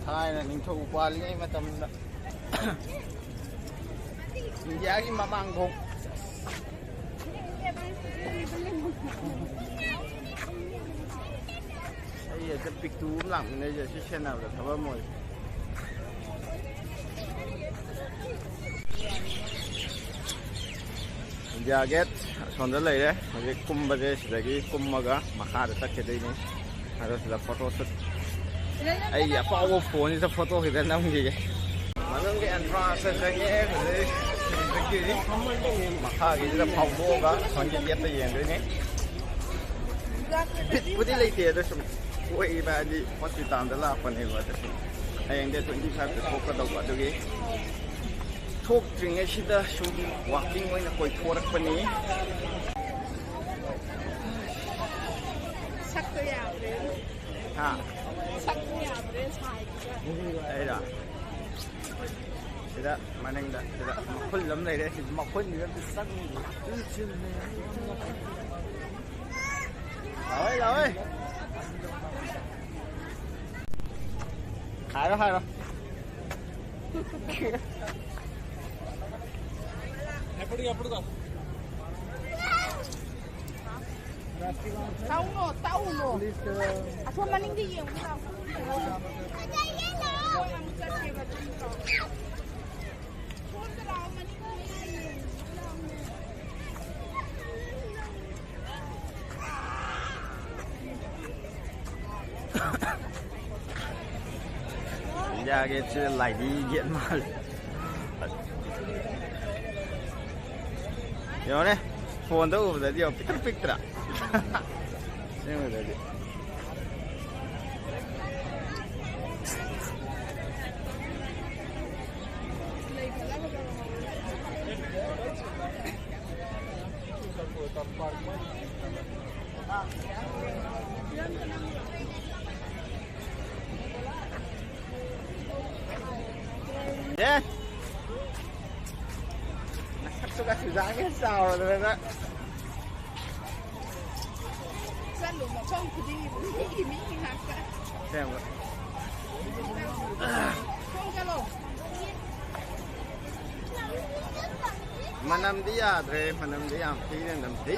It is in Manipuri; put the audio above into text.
ꯊꯥꯏꯅ ꯅꯤꯡꯊꯧ ꯄꯥꯜꯂꯤꯉꯩ ꯃꯇꯝꯗ ꯏꯟꯗꯤꯌꯥꯒꯤ ꯃꯃꯥꯡꯐꯥꯎ ꯑꯩ ꯍꯦꯛꯇ ꯄꯤꯛꯇꯨ ꯑꯃ ꯂꯥꯛꯃꯤꯟꯅꯩꯁꯦ ꯁꯤ ꯁꯦꯟꯅꯕꯗ ꯊꯕꯛ ꯑꯃ ꯑꯣꯏ ꯏꯟꯗꯤꯌꯥ ꯒꯦꯠ ꯑꯁꯣꯝꯗ ꯂꯩꯔꯦ ꯍꯧꯖꯤꯛ ꯀꯨꯝꯕꯁꯦ ꯁꯤꯗꯒꯤ ꯀꯨꯝꯃꯒ ꯃꯈꯥꯗ ꯆꯠꯈꯤꯗꯣꯏꯅꯤ ꯑꯗꯣ ꯁꯤꯗ ꯐꯣꯇꯣ ꯁꯨꯠ ꯑꯩꯒꯤ ꯑꯐꯥꯎꯕ ꯐꯣꯟꯁꯤꯗ ꯐꯣꯇꯣ ꯈꯤꯇ ꯅꯝꯈꯤꯒꯦ ꯃꯅꯨꯡꯒꯤ ꯑꯦꯟꯇ꯭ꯔꯥꯟꯁꯇ ꯆꯪꯉꯦ ꯍꯧꯖꯤꯛ ꯃꯈꯥꯒꯤꯁꯤꯗ ꯐꯥꯎꯗꯣꯛꯑꯒ ꯑꯁꯣꯝꯒꯤ ꯒꯦꯠꯇ ꯌꯦꯡꯗꯣꯏꯅꯤ ꯕꯤꯠꯄꯨꯗꯤ ꯂꯩꯇꯦ ꯑꯗꯣ ꯁꯨꯝ ꯀꯣꯏꯕ ꯍꯥꯏꯗꯤ ꯍꯣꯁꯄꯤꯇꯥꯜꯗ ꯂꯥꯛꯄꯅꯦꯕ ꯑꯗꯣ ꯁꯨꯝ ꯍꯌꯦꯡ ꯗꯦꯠ 25ꯗ ꯊꯣꯛꯀꯗꯧꯕ ꯑꯗꯨꯒꯤ ꯊꯣꯛꯇ꯭ꯔꯤꯉꯩꯁꯤꯗ ꯁꯨꯝ ꯋꯥꯛꯀꯤꯡ ꯑꯣꯏꯅ ꯀꯣꯏꯊꯣꯔꯛꯄꯅꯤ ꯁꯛꯇ ꯌꯥꯗ꯭ꯔꯦ ꯍꯥ ꯁꯛꯇ ꯌꯥꯗ꯭ꯔꯦ ꯁꯥꯏꯗ ꯑꯩꯔ sida maningda sida makhul lam leire sida makhul ni lam sang oi oi hai rồi ఎప్పుడు tau no atau maning di yang ra cái chuyện lại đi điện mà hiểu đấy phone đâu rồi điều picture xem rồi đấy yeah. Suka susahnya sao rồi đó. Sao luôn mà không thì đi mỹ hạt cả. Xem rồi. Không cái lô. Manam dia, manam dia, am thi nên làm thi.